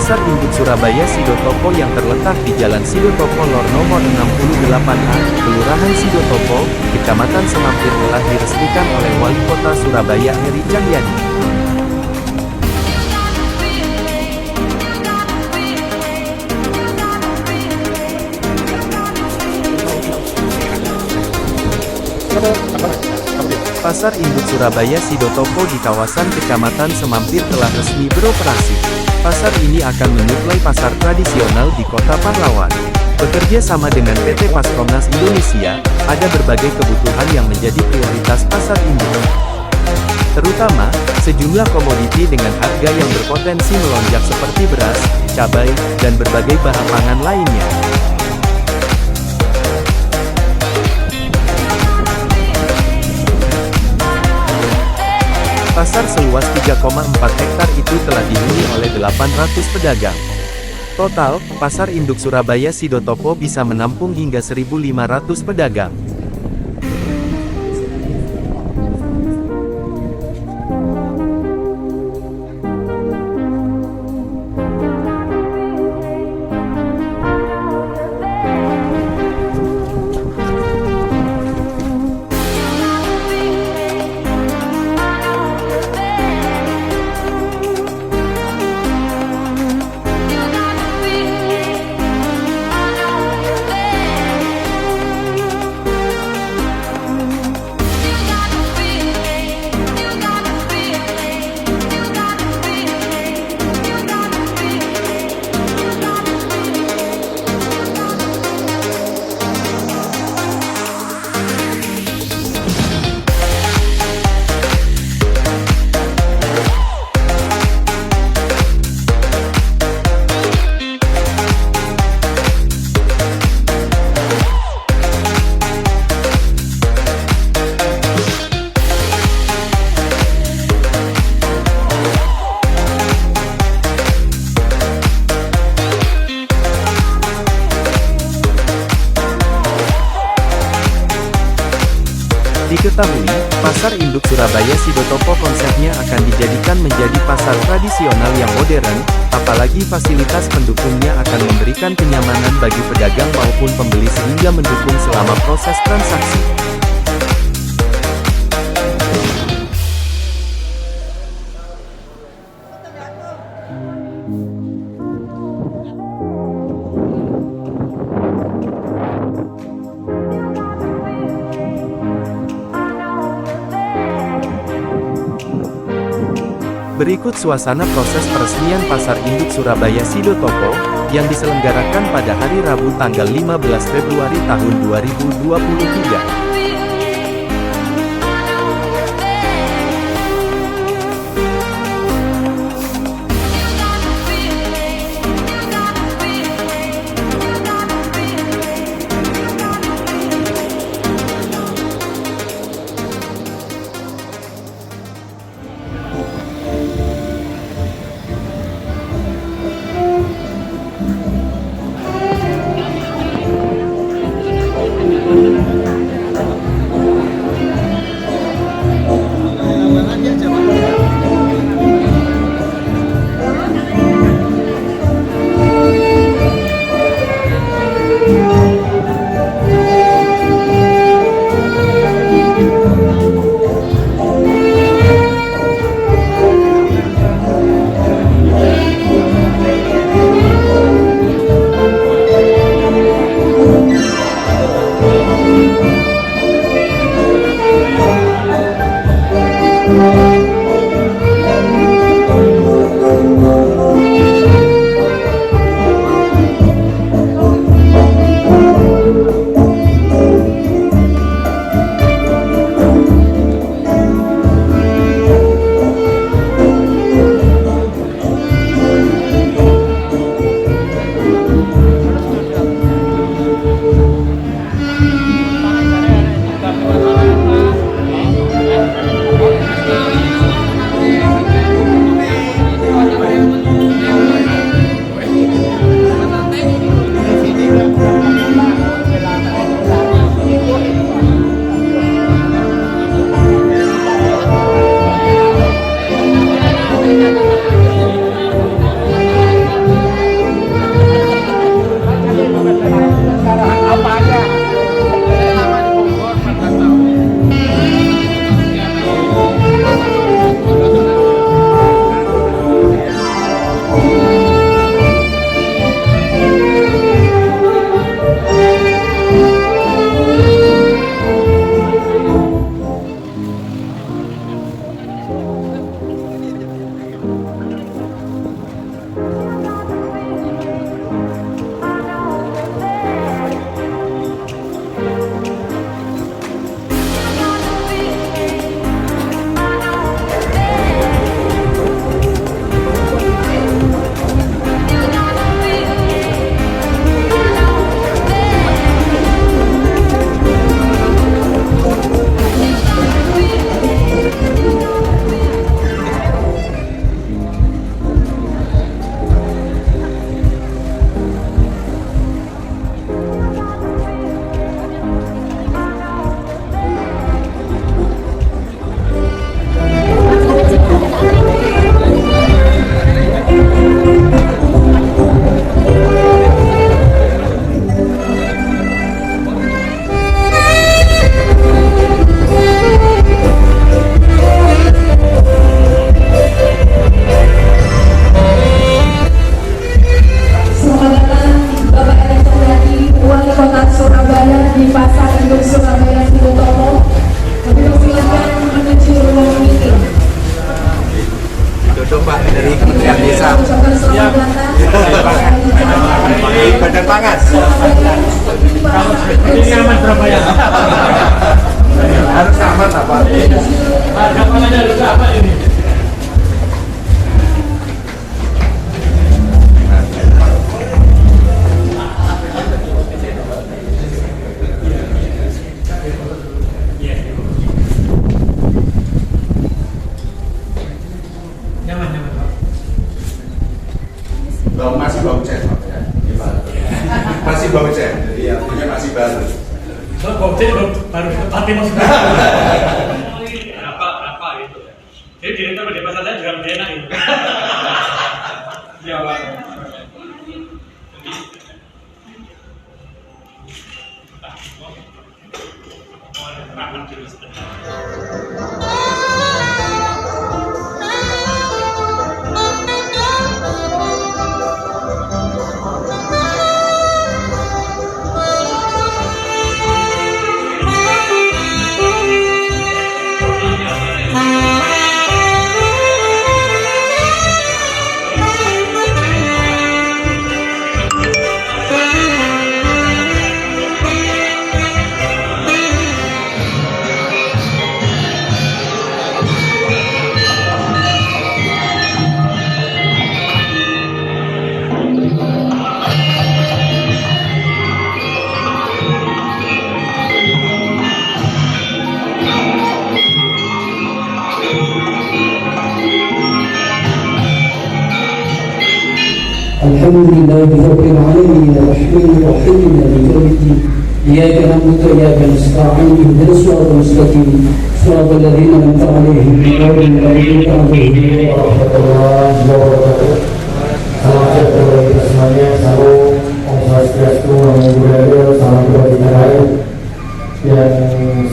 Pasar Induk Surabaya Sidotopo yang terletak di Jalan Sidotopo Lor nomor 68A, Kelurahan Sidotopo, Kecamatan Semampir telah diresmikan oleh Wali Kota Surabaya Eri Cahyadi. Pasar Induk Surabaya Sidotopo di kawasan Kecamatan Semampir telah resmi beroperasi. Pasar ini akan menyuplai pasar tradisional di Kota Pahlawan. Bekerja sama dengan PT Paskomnas Indonesia, ada berbagai kebutuhan yang menjadi prioritas pasar induk. Terutama, sejumlah komoditi dengan harga yang berpotensi melonjak seperti beras, cabai, dan berbagai bahan pangan lainnya. Pasar seluas 3,4 hektar itu telah dihuni oleh 800 pedagang. Total, Pasar Induk Surabaya Sidotopo bisa menampung hingga 1.500 pedagang. Diketahui, Pasar Induk Surabaya Sidotopo konsepnya akan dijadikan menjadi pasar tradisional yang modern, apalagi fasilitas pendukungnya akan memberikan kenyamanan bagi pedagang maupun pembeli sehingga mendukung selama proses transaksi. Berikut suasana proses peresmian Pasar Induk Surabaya Sidotopo, yang diselenggarakan pada hari Rabu tanggal 15 Februari tahun 2023. Pak dari Kementerian Desa. Siap. Badan Pangan. Ini aman berapa ya? Harus aman apa? Harga pangannya harus apa ini? Masih bau cek, Pak. Ya. Masih bau cek, jadi artinya masih baru. Bau cek baru tadi maksudnya. Apa itu? Jadi direktur di pasar saya juga lebih enak itu. Ya, Pak. الحمد لله رب العالمين الرحمن الرحيم مالك يوم الدين إياك نعبد وإياك نستعين اهدنا الصراط المستقيم صراط الذين أنعمت عليهم غير المغضوب عليهم warahmatullahi wabarakatuh. Salam sejahtera kita semuanya. Salam Om Swastiastu, Namo Buddhaya, salam kebajikan rakyat. Yang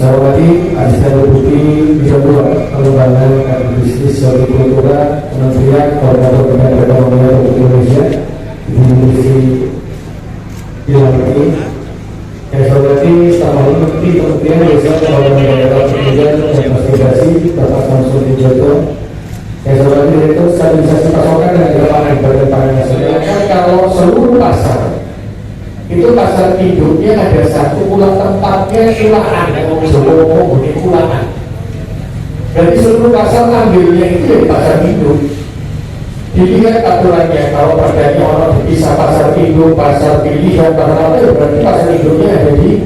saya hormati Asisten Deputi Bidang Pengembangan dan Bisnis Hortikultura Kementerian Koordinator Bidang Perekonomian Republik Indonesia di Divisi Bidang ini. Yang saya hormati Staf Ahli Menteri Kementerian Desa Pembangunan Daerah Pekerjaan dan Transmigrasi Bapak Samsul Wijoto. Yang saya hormati Direktur Stabilisasi Pasokan dan Keamanan Badan Pangan Nasional. Kalau seluruh pasar itu pasar induknya ada satu pulang tempatnya kulaan, ngomong kulaan. Jadi seluruh pasar ambilnya itu dari pasar induk. Dilihat aturannya, kalau perdanya orang bisa pasar induk, pasar pilihan, pasar apa, berarti pasar induknya ada di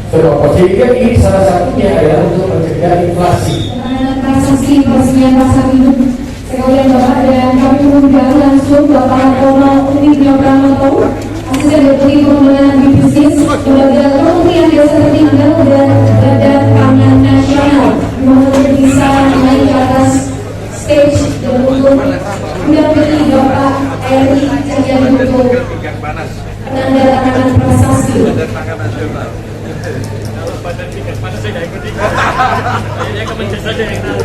Senopo. Jadi kan ini salah satunya adalah untuk mencegah inflasi. Transaksi persediaan pasar induk sekalian Bapak, dan kami mengundang langsung Bapak Hartono Utibio Pramoto, Asisten Deputi Pengembangan Bisnis Lembaga Kementerian Desa Tertinggal dan Badan Pangan Nasional. Mohon bisa naik ke atas stage dan untuk mendampingi Bapak Eri Cahyadi untuk penandatanganan prasasti. Kalau badan tiket mana saya nggak ikut ikut. Kayaknya Kementerian saja yang tahu.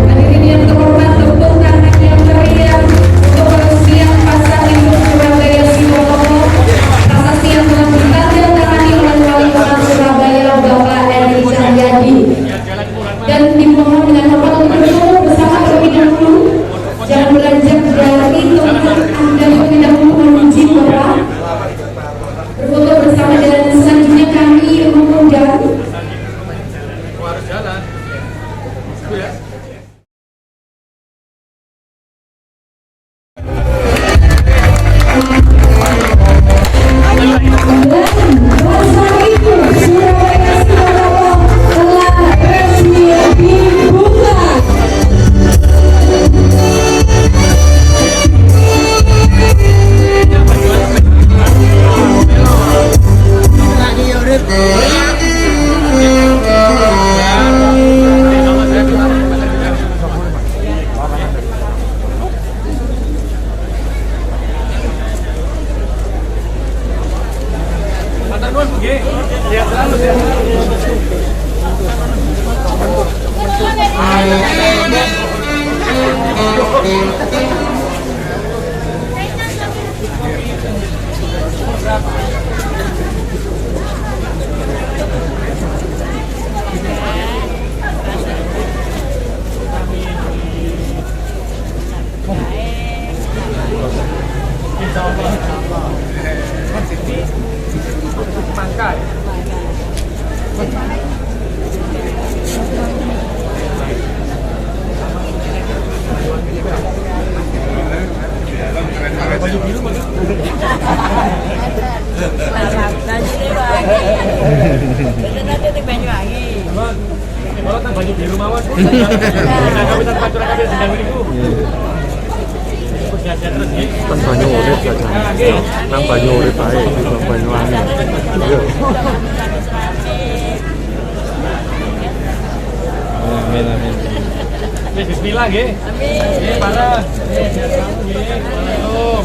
Hadirin yang terhormat, tepuk tangan yang meriah untuk peresmian pasar induk Surabaya Sidoarjo. Prasasti yang telah ditandatangani oleh Wali Kota Surabaya Bapak Eri Cahyadi. Dan dimohon dengan hormat untuk berkumpul bersama terlebih dahulu. Jangan beranjak dari tempat Anda terlebih dahulu menuju Bapak. Berfoto bersama, dan selanjutnya kami mengundang pasar induk Surabaya Sidoarjo telah resmi dibuka. semangka ya. Baju biru mana? Kalau tak baju biru mawon. Kami tak pacar kami sedang minggu. Kan banyu urip saja. Nang banyu urip ae di Banyuwangi. Yo. Amin amin. Bismillah nggih. Amin. Nggih, parah. Nggih, Assalamualaikum.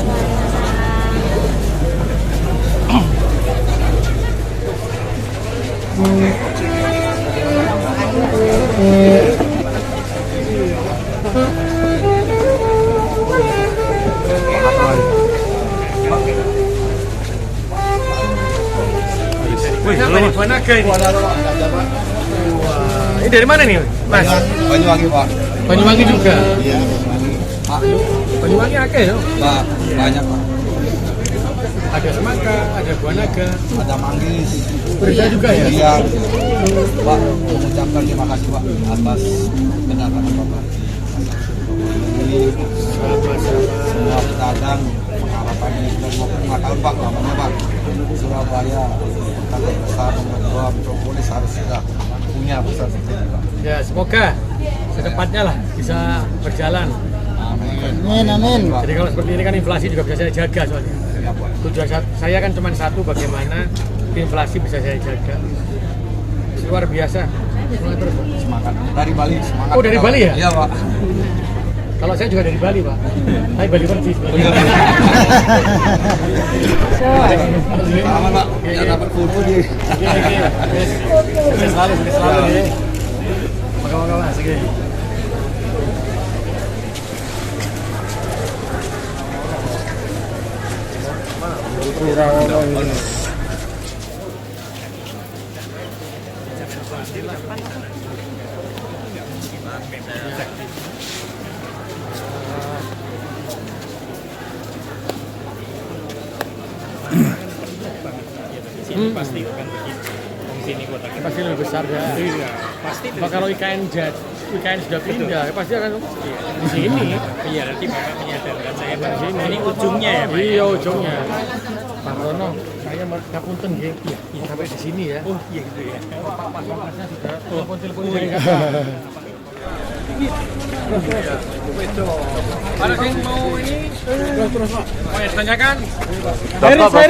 Wih, dari Banaga ini. Ini dari mana nih, Mas? Banyuwangi, Pak. Banyuwangi juga. Iya, Banyuwangi. Pak, Banyuwangi akeh ya? Pak, banyak, Pak. Ada semangka, ada buah naga, Ada manggis. berita juga ya? Iya. Pak, mengucapkan terima kasih, Pak, atas kedatangan Bapak. Ini semua pedagang harapan ini sudah 25 tahun, Pak, lamanya, Pak. Surabaya, kota terbesar nomor 2 metropolis harus sudah punya pusat seperti ini, Pak. Ya, semoga secepatnya lah bisa berjalan. Amin. Amin. Jadi kalau seperti ini kan inflasi juga bisa saya jaga soalnya. Ya, Pak. Tujuan saya kan cuma satu, bagaimana inflasi bisa saya jaga. Luar biasa. Semangat terus, Pak. Semangat dari Bali, semangat. Oh, dari Bali ya? Iya, Pak. Kalau saya juga dari Bali, Pak. Saya Bali Persis. Selamat, Pak. Ya dapat foto di. Sukses selalu ya. Moga-moga Mas, oke. Pasti akan begitu. Di sini kotanya Pasti lebih besar ya. iya, pasti Kalau IKN sudah pindah, ya pasti akan di sini. iya nanti Bapak menyadarkan saya di sini. Ini ujungnya ya, Pak. Iya, ujungnya. Pak Rono, saya ngapunten nggih. Iya, sampai di sini ya. Oh iya gitu ya. Pak Pampasnya sudah telepon saya. Ada yang mau ini? Terus Pak. Mau tanyakan? Bapak.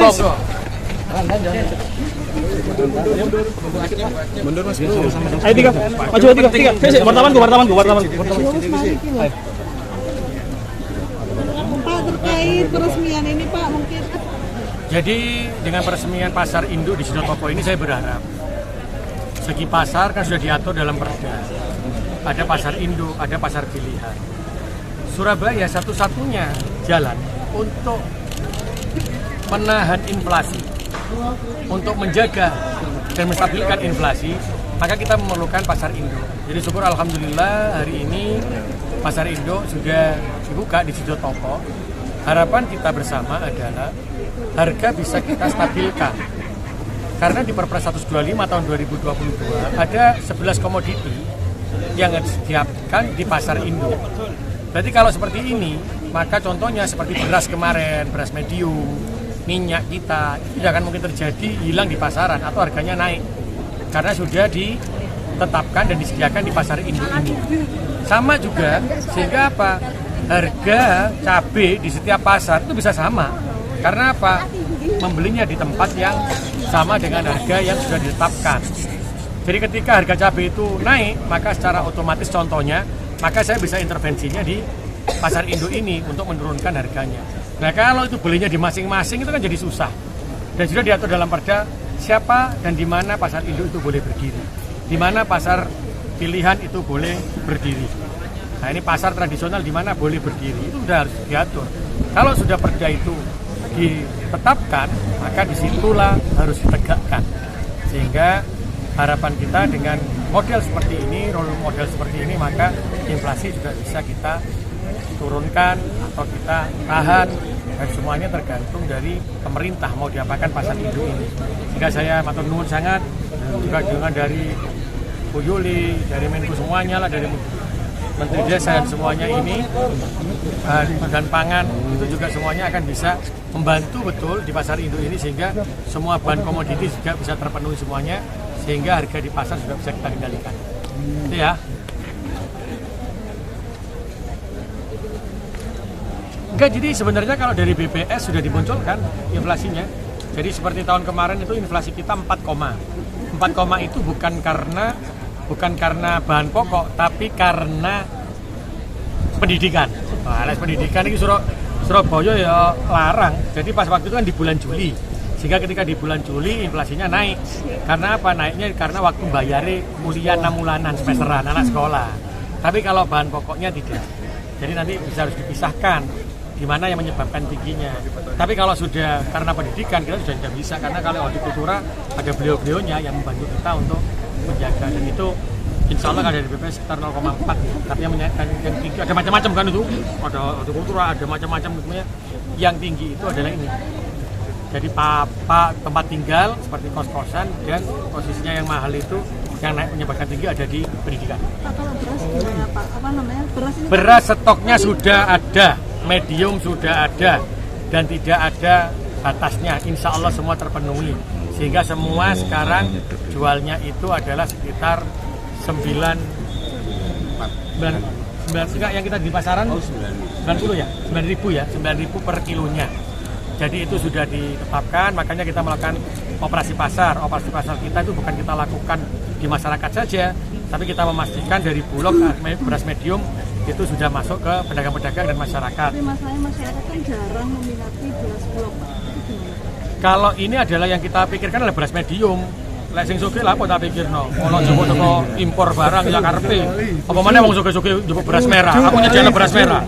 Ayo tiga, maju tiga. Wartawan. Pak, terkait peresmian ini Pak, mungkin Jadi dengan peresmian pasar induk di Sidotopo ini saya berharap segi pasar kan sudah diatur dalam perda. Ada pasar induk, ada pasar pilihan. Surabaya satu-satunya jalan untuk menahan inflasi, untuk menjaga dan menstabilkan inflasi, maka kita memerlukan pasar induk. Jadi syukur alhamdulillah hari ini pasar induk sudah dibuka di Sidotopo. Harapan kita bersama adalah harga bisa kita stabilkan. Karena di Perpres 125 tahun 2022 ada 11 komoditi yang disediakan di pasar induk. Berarti kalau seperti ini, maka contohnya seperti beras kemarin, beras medium, minyak kita, itu tidak akan mungkin terjadi hilang di pasaran atau harganya naik. Karena sudah ditetapkan dan disediakan di pasar induk ini. Sama juga, sehingga apa? Harga cabai di setiap pasar itu bisa sama. Karena apa? Membelinya di tempat yang sama dengan harga yang sudah ditetapkan. Jadi ketika harga cabai itu naik, maka secara otomatis contohnya, maka saya bisa intervensinya di pasar induk ini untuk menurunkan harganya. Nah kalau itu belinya di masing-masing itu kan jadi susah. Dan sudah diatur dalam perda siapa dan di mana pasar induk itu boleh berdiri, di mana pasar pilihan itu boleh berdiri. Nah ini pasar tradisional di mana boleh berdiri itu sudah harus diatur. Kalau sudah perda itu ditetapkan, maka disitulah harus ditegakkan. Sehingga harapan kita dengan model seperti ini, role model seperti ini, maka inflasi juga bisa kita turunkan atau kita tahan dan semuanya tergantung dari pemerintah mau diapakan pasar induk ini. Sehingga saya matur nuwun sangat juga dengan dari Bu Yuli, dari Menko semuanya lah, dari Menteri Desa dan semuanya ini dan pangan itu juga semuanya akan bisa membantu betul di pasar induk ini sehingga semua bahan komoditi juga bisa terpenuhi semuanya sehingga harga di pasar juga bisa kita kendalikan. Itu ya. Enggak, jadi sebenarnya kalau dari BPS sudah dimunculkan inflasinya. Jadi seperti tahun kemarin itu inflasi kita 4, itu bukan karena bahan pokok, tapi karena pendidikan. Nah, pendidikan ini Surabaya ya larang. Jadi pas waktu itu kan di bulan Juli. Sehingga ketika di bulan Juli inflasinya naik. Karena apa? Naiknya karena waktu bayari kuliah 6 bulanan semesteran anak sekolah. Tapi kalau bahan pokoknya tidak. Jadi nanti bisa harus dipisahkan di mana yang menyebabkan tingginya. Tapi kalau sudah karena pendidikan kita sudah tidak bisa, karena kalau hortikultura ada beliau-beliaunya yang membantu kita untuk menjaga, dan itu insya Allah ada di BPS sekitar 0,4. Tapi yang tinggi ada macam-macam kan itu, ada hortikultura, ada macam-macam semuanya. Yang tinggi itu adalah ini. Jadi tempat tinggal seperti kos-kosan, dan posisinya yang mahal itu yang naik menyebabkan tinggi ada di pendidikan. Pak, kalau beras gimana Pak? Apa namanya? Beras stoknya sudah ada, medium sudah ada, dan tidak ada batasnya. Insya Allah semua terpenuhi. Sehingga semua sekarang jualnya itu adalah sekitar 9 yang kita di pasaran 90 ya, 9.000 per kilonya. Jadi itu sudah ditetapkan, makanya kita melakukan operasi pasar. Operasi pasar kita itu bukan kita lakukan di masyarakat saja, tapi kita memastikan dari Bulog beras medium itu sudah masuk ke pedagang-pedagang dan masyarakat. Tapi masalahnya masyarakat kan jarang meminati beras Bulog, Pak. Kalau ini adalah yang kita pikirkan adalah beras medium. Lek sing sugih lha apa tak pikirno? Ono joko-joko impor barang ya karepe. Apa meneh wong sugih-sugih njupuk beras merah. Aku nyediakan beras merah.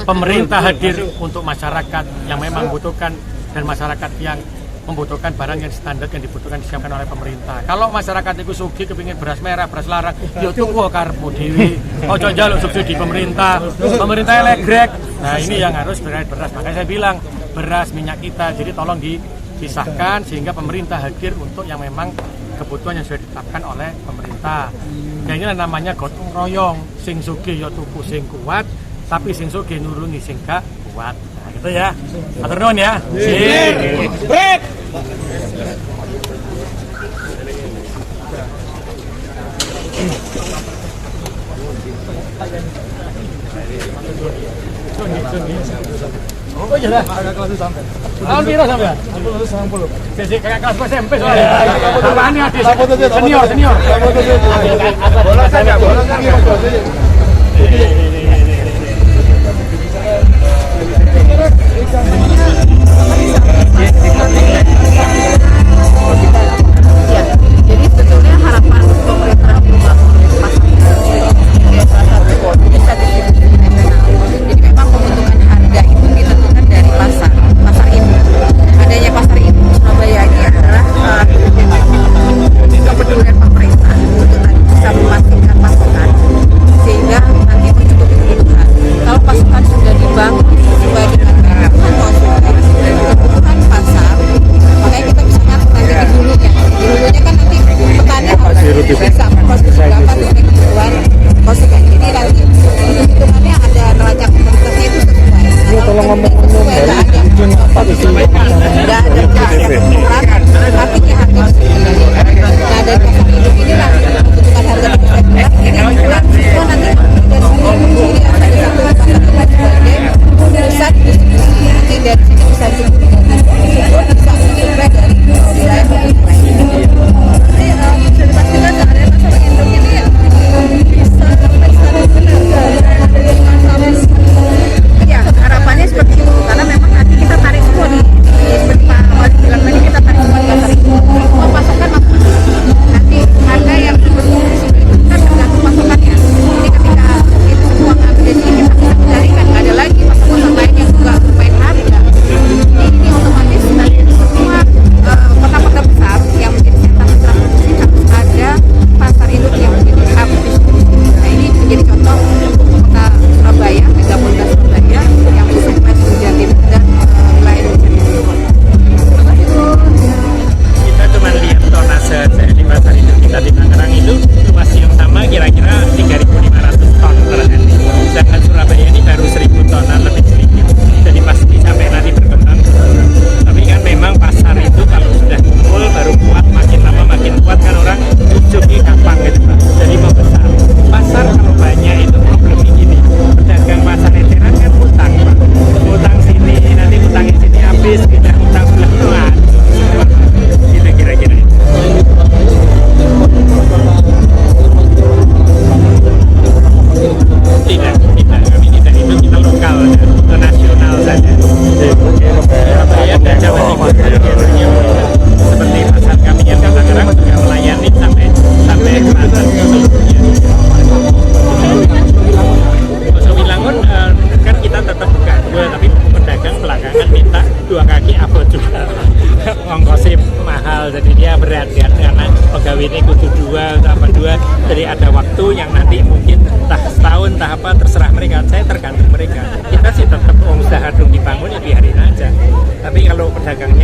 Pemerintah hadir untuk masyarakat yang memang membutuhkan dan masyarakat yang membutuhkan barang yang standar yang dibutuhkan disiapkan oleh pemerintah. Kalau masyarakat itu sugih kepingin beras merah, beras larang, ya tuku karepmu dhewe. Ojo njaluk subsidi pemerintah. Pemerintah legrek. Nah, ini yang harus beras. Makanya saya bilang beras minyak kita. Jadi tolong dipisahkan sehingga pemerintah hadir untuk yang memang kebutuhan yang sudah ditetapkan oleh pemerintah. Dan ini namanya gotong royong, sing sugih ya tuku sing kuat, tapi sing sugih nurungi sing gak kuat. Nah, gitu ya. Matur nuwun ya. Break. Oh iya dah. Ada kelas sampai. Tahun piro sampean? Aku lulus 90. Sik kayak kelas SMP soalnya. Apaan nih adik? Senior. Bola saja. Jadi sebetulnya harapan pemerintah membangun pasar bisa distribusi nasional. Jadi memang pembentukan harga itu ditentukan dari pasar induk. Adanya pasar induk Surabaya ini adalah kepedulian pemerintah untuk bisa memastikan pasokan sehingga nanti mencukupi dua kaki abot juga. Ongkosnya mahal, jadi dia berat ya, karena pegawai ini kudu dua atau dua, jadi ada waktu yang nanti mungkin entah setahun, entah apa, terserah mereka. Saya tergantung mereka. Kita sih tetap usaha dong dibangun ya biarin aja. Tapi kalau pedagangnya